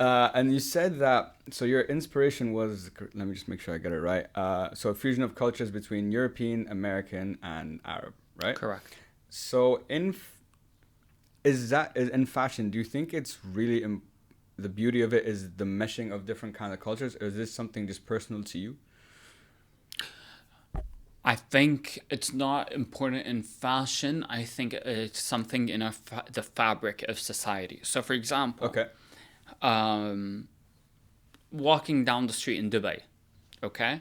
And you said that, so your inspiration was, let me just make sure I get it right. So a fusion of cultures between European, American, and Arab, right? Correct. So in fashion, do you think it's really, the beauty of it is the meshing of different kind of cultures, or is this something just personal to you? I think it's not important in fashion. I think it's something in the fabric of society. So, for example, Okay. um, walking down the street in Dubai, okay,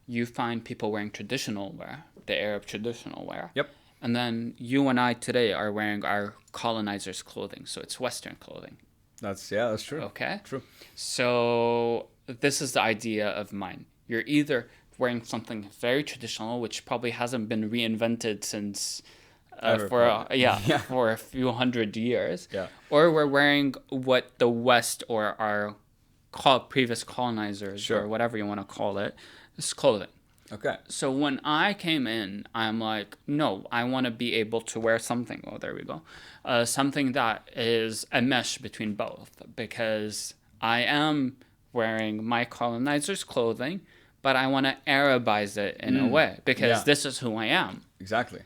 you find people wearing traditional wear, the Arab traditional wear. Yep. And then you and I today are wearing our colonizers' clothing. So it's Western clothing, That's true. okay? True. So this is the idea of mine. You're either wearing something very traditional, which probably hasn't been reinvented since Ever, probably. Yeah. for a few hundred years, Yeah. or we're wearing what the West or our previous colonizers Sure. or whatever you want to call it is clothing. Okay. So when I came in, I'm like, no, I want to be able to wear something. Oh, there we go. Something that is a mesh between both, because I am wearing my colonizer's clothing, but I want to Arabize it in a way because Yeah. this is who I am. Exactly.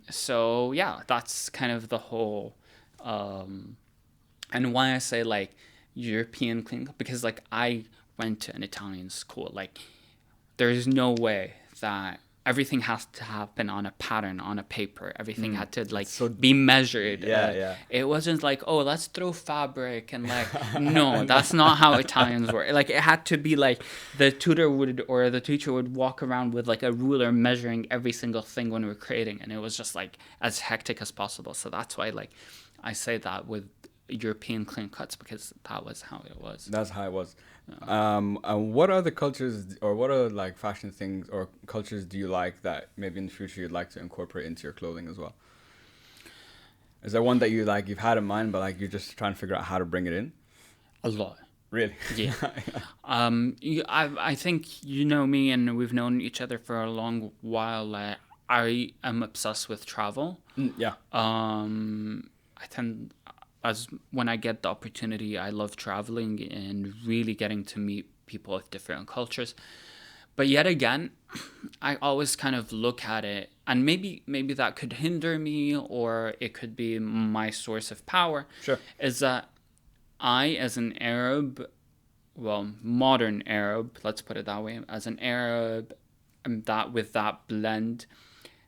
So yeah, that's kind of the whole, and why I say like European clean, because like I went to an Italian school. Like there's no way that everything has to happen on a pattern on a paper. Everything had to like So be measured. yeah. It wasn't like, oh, let's throw fabric and like no, that's not how Italians work. Like it had to be like the tutor would or the teacher would walk around with like a ruler measuring every single thing when we were creating, and it was just like as hectic as possible. So that's why like I say that with European clean cuts, because that was how it was. That's how it was. What other cultures or what other like fashion things or cultures do you like that maybe in the future you'd like to incorporate into your clothing as well? Is there one that you like you've had in mind but like you're just trying to figure out how to bring it in? A lot. Really? Yeah. I think you know me, and we've known each other for a long while. I am obsessed with travel. Yeah. I tend, as when I get the opportunity, I love traveling and really getting to meet people of different cultures. But yet again, I always kind of look at it, and maybe that could hinder me, or it could be my source of power. Sure. Is that I, as an Arab, well, modern Arab, let's put it that way, as an Arab, that with that blend,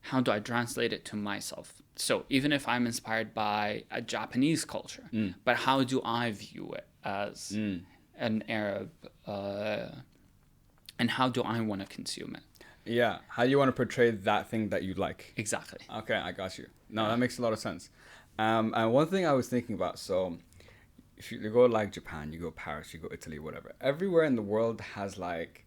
how do I translate it to myself? So even if I'm inspired by a Japanese culture, but how do I view it as an Arab, and how do I want to consume it? Yeah. How do you want to portray that thing that you like? Exactly. Okay, I got you. No, that makes a lot of sense. And one thing I was thinking about, so if you go like Japan, you go Paris, you go Italy, whatever. Everywhere in the world has like,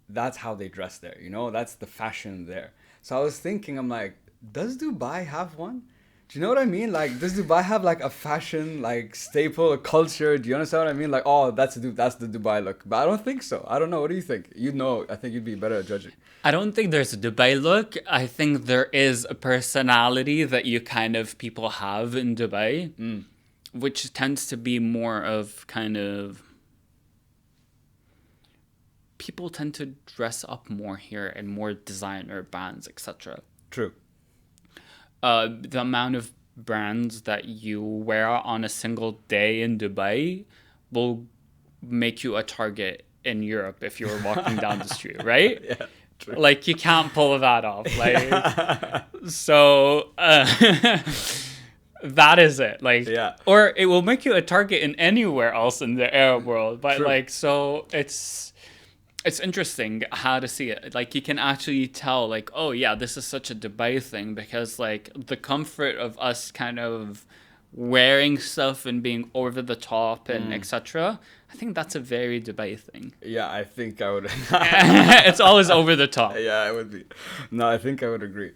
that's how they dress there, you know? That's the fashion there. So I was thinking, I'm like, does Dubai have one? Do you know what I mean? Like, does Dubai have like a fashion like staple, a culture? Do you understand what I mean? Like, oh, that's the Dubai look. But I don't think so. I don't know. What do you think? You know, I think you'd be better at judging. I don't think there's a Dubai look. I think there is a personality that you kind of people have in Dubai, which tends to be more of kind of people tend to dress up more here and more designer brands, etc. True. The amount of brands that you wear on a single day in Dubai will make you a target in Europe if you were walking down the street, right? Yeah. True. Like you can't pull that off. Like so that is it. Like Yeah. or it will make you a target in anywhere else in the Arab world. But True. like so it's interesting how to see it. Like you can actually tell like, oh yeah, this is such a Dubai thing, because like the comfort of us kind of wearing stuff and being over the top and etc. I think that's a very Dubai thing. Yeah, I think I would. It's always over the top. Yeah, it would be. No, I think I would agree.